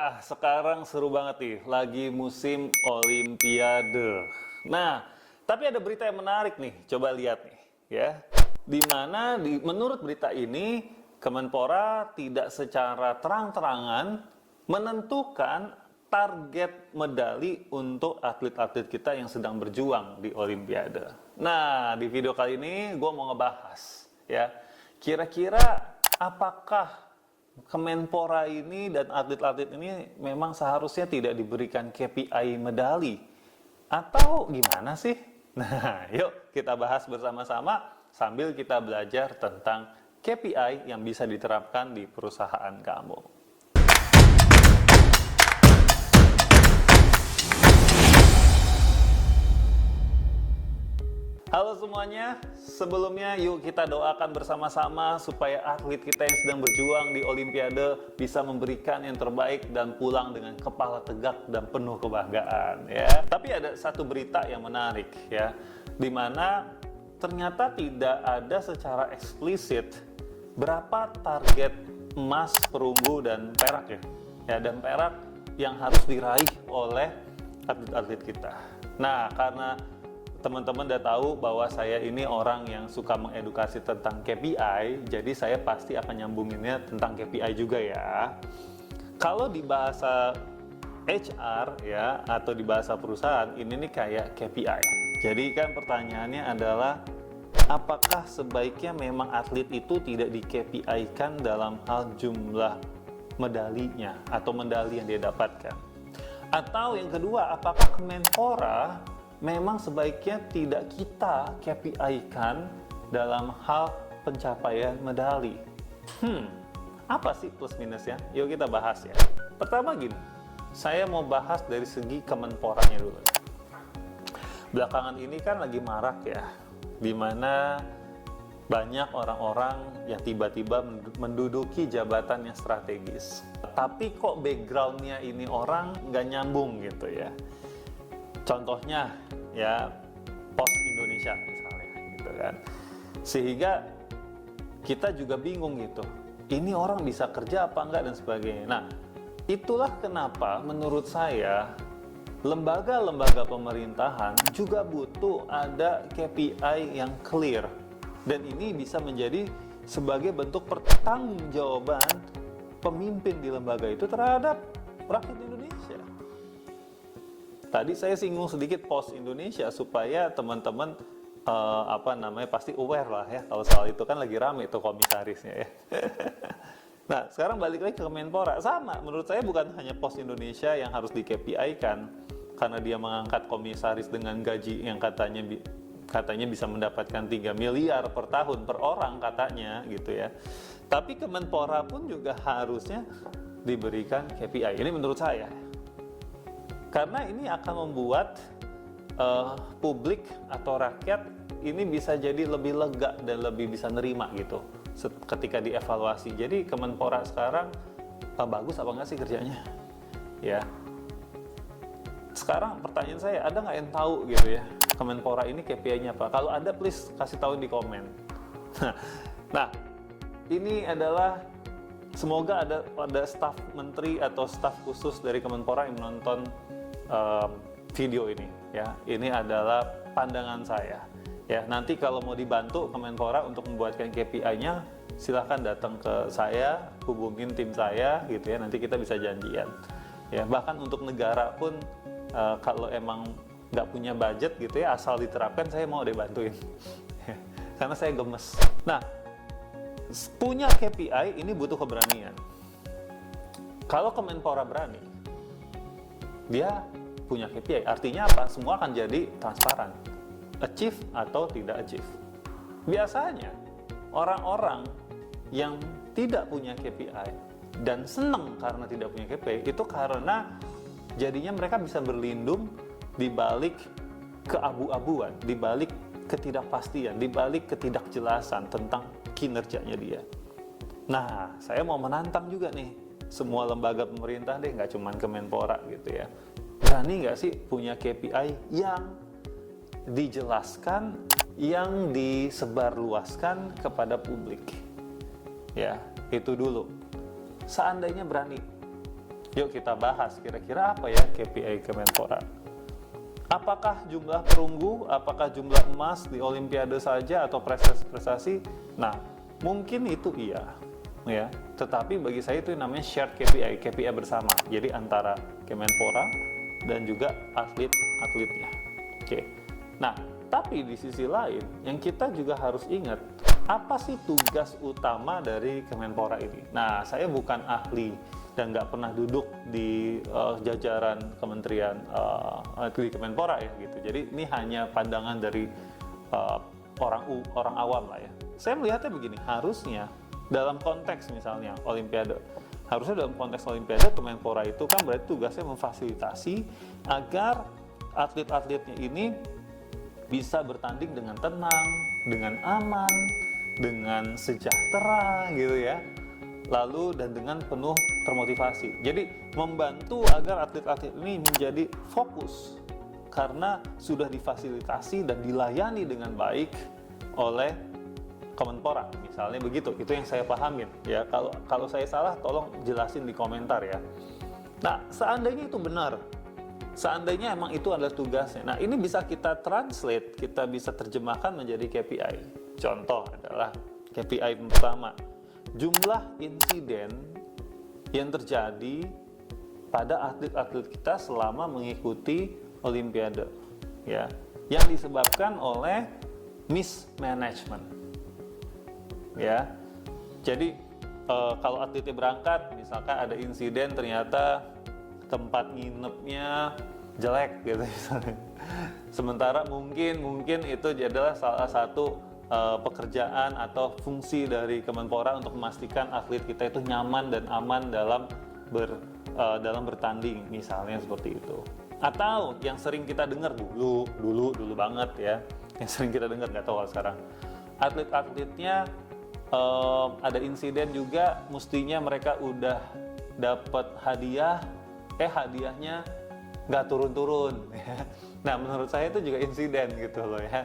Wah, sekarang seru banget nih, lagi musim Olimpiade. Nah, tapi ada berita yang menarik nih, coba lihat nih, ya. Menurut berita ini, Kemenpora tidak secara terang-terangan menentukan target medali untuk atlet-atlet kita yang sedang berjuang di Olimpiade. Nah, di video kali ini gue mau ngebahas, ya, kira-kira apakah Kemenpora ini dan atlet-atlet ini memang seharusnya tidak diberikan KPI medali? Atau gimana sih? Nah, yuk kita bahas bersama-sama sambil kita belajar tentang KPI yang bisa diterapkan di perusahaan kamu. Halo semuanya, sebelumnya yuk kita doakan bersama-sama supaya atlet kita yang sedang berjuang di Olimpiade bisa memberikan yang terbaik dan pulang dengan kepala tegak dan penuh kebanggaan, ya. Tapi ada satu berita yang menarik, ya, di mana ternyata tidak ada secara eksplisit berapa target emas, perunggu, dan perak, ya, dan perak yang harus diraih oleh atlet-atlet kita. Nah, karena teman-teman udah tahu bahwa saya ini orang yang suka mengedukasi tentang KPI, jadi saya pasti akan nyambunginnya tentang KPI juga, ya. Kalau di bahasa HR, ya, atau di bahasa perusahaan, ini nih kayak KPI. Jadi kan pertanyaannya adalah, apakah sebaiknya memang atlet itu tidak di KPI-kan dalam hal jumlah medalinya atau medali yang dia dapatkan? Atau yang kedua, apakah Kemenpora memang sebaiknya tidak kita KPI-kan dalam hal pencapaian medali? Apa sih plus minusnya? Yuk kita bahas, ya. Pertama gini, saya mau bahas dari segi Kemenporanya dulu. Belakangan ini kan lagi marak, ya, di mana banyak orang-orang yang tiba-tiba menduduki jabatan yang strategis. Tapi kok background-nya ini orang nggak nyambung gitu, ya. Contohnya, ya, Pos Indonesia misalnya, gitu kan. Sehingga kita juga bingung gitu, ini orang bisa kerja apa enggak dan sebagainya. Nah, itulah kenapa menurut saya lembaga-lembaga pemerintahan juga butuh ada KPI yang clear. Dan ini bisa menjadi sebagai bentuk pertanggungjawaban pemimpin di lembaga itu terhadap rakyat Indonesia. Tadi saya singgung sedikit Pos Indonesia supaya teman-teman pasti aware lah, ya, kalau soal itu kan lagi rame tuh komisarisnya, ya. Nah, sekarang balik lagi ke Kemenpora. Sama, menurut saya bukan hanya Pos Indonesia yang harus di KPI-kan karena dia mengangkat komisaris dengan gaji yang katanya bisa mendapatkan 3 miliar per tahun per orang katanya, gitu, ya. Tapi Kemenpora pun juga harusnya diberikan KPI. Ini menurut saya. Karena ini akan membuat publik atau rakyat ini bisa jadi lebih lega dan lebih bisa nerima gitu ketika dievaluasi. Jadi Kemenpora sekarang bagus apa nggak sih kerjanya, ya. Sekarang pertanyaan saya, ada nggak yang tahu gitu, ya, Kemenpora ini KPI-nya apa? Kalau ada, please kasih tahu di komen. Nah, ini adalah, semoga ada staf menteri atau staf khusus dari Kemenpora yang menonton video ini, ya. Ini adalah pandangan saya, ya. Nanti kalau mau dibantu Kemenpora untuk membuatkan KPI-nya, silahkan datang ke saya, hubungin tim saya, gitu, ya. Nanti kita bisa janjian, ya. Bahkan untuk negara pun kalau emang nggak punya budget gitu, ya, asal diterapkan, saya mau dibantuin. Karena saya gemes. Nah, punya KPI ini butuh keberanian. Kalau Kemenpora berani, dia punya KPI, artinya apa? Semua akan jadi transparan, achieve atau tidak achieve. Biasanya orang-orang yang tidak punya KPI dan senang karena tidak punya KPI itu karena jadinya mereka bisa berlindung di balik keabu-abuan, di balik ketidakpastian, di balik ketidakjelasan tentang kinerjanya dia. Nah, saya mau menantang juga nih semua lembaga pemerintah deh, nggak cuma Kemenpora gitu, ya. Berani nggak sih punya KPI yang dijelaskan, yang disebarluaskan kepada publik? Ya, itu dulu. Seandainya berani, Yuk kita bahas kira-kira apa ya KPI Kemenpora. Apakah jumlah perunggu, apakah jumlah emas di Olimpiade saja atau prestasi-prestasi? Nah, mungkin itu iya, ya. Tetapi bagi saya itu namanya shared KPI, KPI bersama. Jadi antara Kemenpora dan juga atlet-atletnya. Oke. Nah, tapi di sisi lain yang kita juga harus ingat, apa sih tugas utama dari Kemenpora ini? Nah, saya bukan ahli dan nggak pernah duduk di jajaran kementerian di Kemenpora ya gitu. Jadi ini hanya pandangan dari orang awam lah ya. Saya melihatnya begini, harusnya dalam konteks misalnya Olimpiade, harusnya dalam konteks Olimpiade Kemenpora itu kan berarti tugasnya memfasilitasi agar atlet-atletnya ini bisa bertanding dengan tenang, dengan aman, dengan sejahtera gitu ya. Lalu dan dengan penuh termotivasi. Jadi membantu agar atlet-atlet ini menjadi fokus karena sudah difasilitasi dan dilayani dengan baik oleh Kemenpora. Misalnya begitu. Itu yang saya pahamin ya. Kalau saya salah tolong jelasin di komentar ya. Nah, seandainya itu benar. Seandainya emang itu adalah tugasnya. Nah, ini bisa kita translate, kita bisa terjemahkan menjadi KPI. Contoh adalah KPI pertama, jumlah insiden yang terjadi pada atlet-atlet kita selama mengikuti Olimpiade, ya, yang disebabkan oleh mismanagement, ya. Jadi kalau atletnya berangkat, misalkan ada insiden ternyata tempat nginepnya jelek gitu misalnya. Sementara mungkin itu adalah salah satu pekerjaan atau fungsi dari Kemenpora untuk memastikan atlet kita itu nyaman dan aman dalam bertanding, misalnya seperti itu. Atau yang sering kita dengar dulu banget ya, yang sering kita dengar, nggak tahu sekarang, atlet-atletnya ada insiden juga, mestinya mereka udah dapat hadiah, hadiahnya nggak turun-turun ya. Nah, menurut saya itu juga insiden gitu loh ya.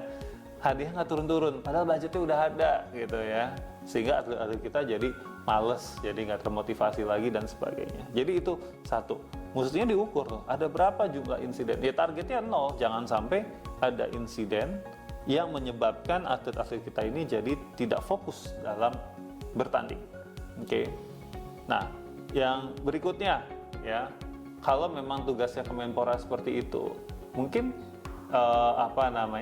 Hadiah nggak turun-turun, padahal budgetnya udah ada gitu ya. Sehingga atlet-atlet kita jadi males, jadi nggak termotivasi lagi dan sebagainya. Jadi itu satu, mestinya diukur loh, ada berapa jumlah insiden. Ya targetnya 0, jangan sampai ada insiden yang menyebabkan atlet-atlet kita ini jadi tidak fokus dalam bertanding. Oke. Nah, yang berikutnya ya, kalau memang tugasnya Kemenpora seperti itu, mungkin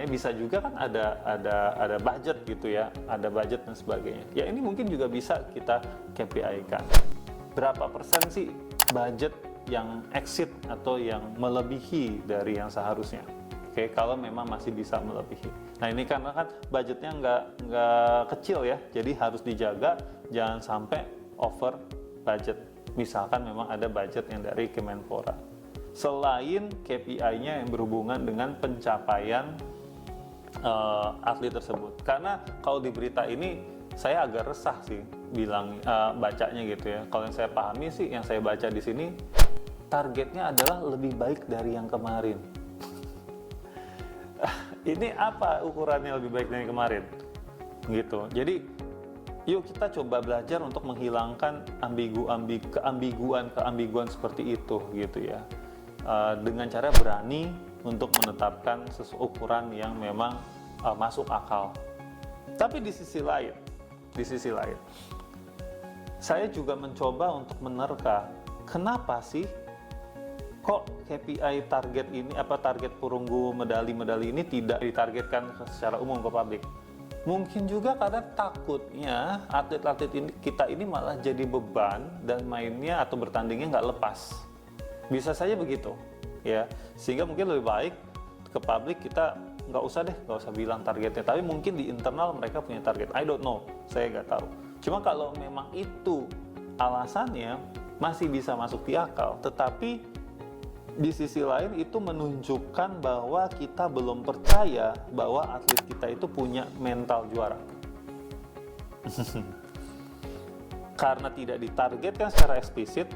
bisa juga kan ada budget gitu ya, ada budget dan sebagainya. Ya ini mungkin juga bisa kita KPI-kan. Berapa persen sih budget yang exceed atau yang melebihi dari yang seharusnya? Oke, kalau memang masih bisa melebihi. Nah ini karena kan budgetnya nggak kecil ya, jadi harus dijaga jangan sampai over budget. Misalkan memang ada budget yang dari Kemenpora. Selain KPI-nya yang berhubungan dengan pencapaian atlet tersebut. Karena kalau di berita ini saya agak resah sih bacanya gitu ya. Kalau yang saya pahami sih, yang saya baca di sini targetnya adalah lebih baik dari yang kemarin. Ini apa ukurannya lebih baik dari yang kemarin? Gitu. Jadi yuk kita coba belajar untuk menghilangkan keambiguan seperti itu gitu ya, dengan cara berani untuk menetapkan ukuran yang memang masuk akal. Tapi di sisi lain, saya juga mencoba untuk menerka kenapa sih kok KPI target ini, target perunggu medali-medali ini tidak ditargetkan secara umum ke publik. Mungkin juga karena takutnya atlet-atlet kita ini malah jadi beban dan mainnya atau bertandingnya nggak lepas. Bisa saja begitu, ya. Sehingga mungkin lebih baik ke publik kita nggak usah bilang targetnya. Tapi mungkin di internal mereka punya target. I don't know, saya nggak tahu. Cuma kalau memang itu alasannya masih bisa masuk di akal. Tetapi di sisi lain itu menunjukkan bahwa kita belum percaya bahwa atlet kita itu punya mental juara. Karena tidak ditargetkan secara eksplisit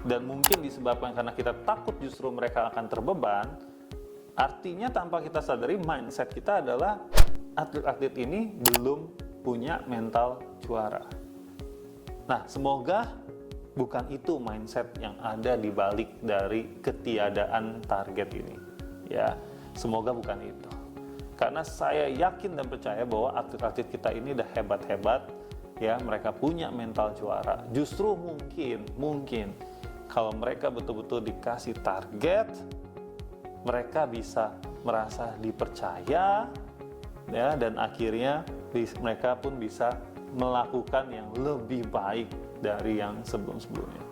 dan mungkin disebabkan karena kita takut justru mereka akan terbeban, artinya tanpa kita sadari mindset kita adalah atlet-atlet ini belum punya mental juara. Nah, semoga bukan itu mindset yang ada di balik dari ketiadaan target ini. Ya, semoga bukan itu. Karena saya yakin dan percaya bahwa atlet-atlet kita ini udah hebat-hebat, ya, mereka punya mental juara. Justru mungkin kalau mereka betul-betul dikasih target, mereka bisa merasa dipercaya, ya, dan akhirnya mereka pun bisa melakukan yang lebih baik dari yang sebelum-sebelumnya.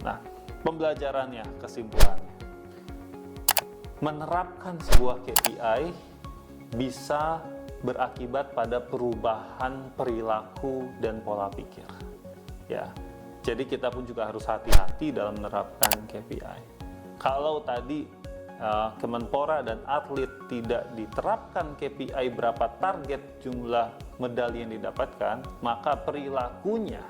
Nah, pembelajarannya, kesimpulannya, menerapkan sebuah KPI bisa berakibat pada perubahan perilaku dan pola pikir. Ya, jadi kita pun juga harus hati-hati dalam menerapkan KPI. Kalau tadi Kemenpora dan atlet tidak diterapkan KPI berapa target jumlah medali yang didapatkan, maka perilakunya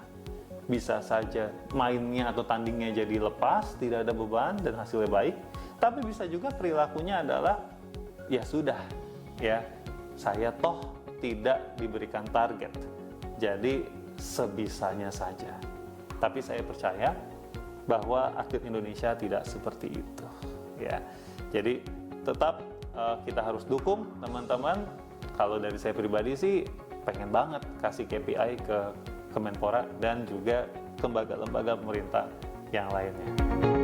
bisa saja mainnya atau tandingnya jadi lepas, tidak ada beban dan hasilnya baik. Tapi bisa juga perilakunya adalah ya sudah, ya saya toh tidak diberikan target, jadi sebisanya saja. Tapi saya percaya bahwa atlet Indonesia tidak seperti itu, ya. Jadi tetap kita harus dukung teman-teman. Kalau dari saya pribadi sih pengen banget kasih KPI ke Kemenpora dan juga lembaga-lembaga pemerintah yang lainnya.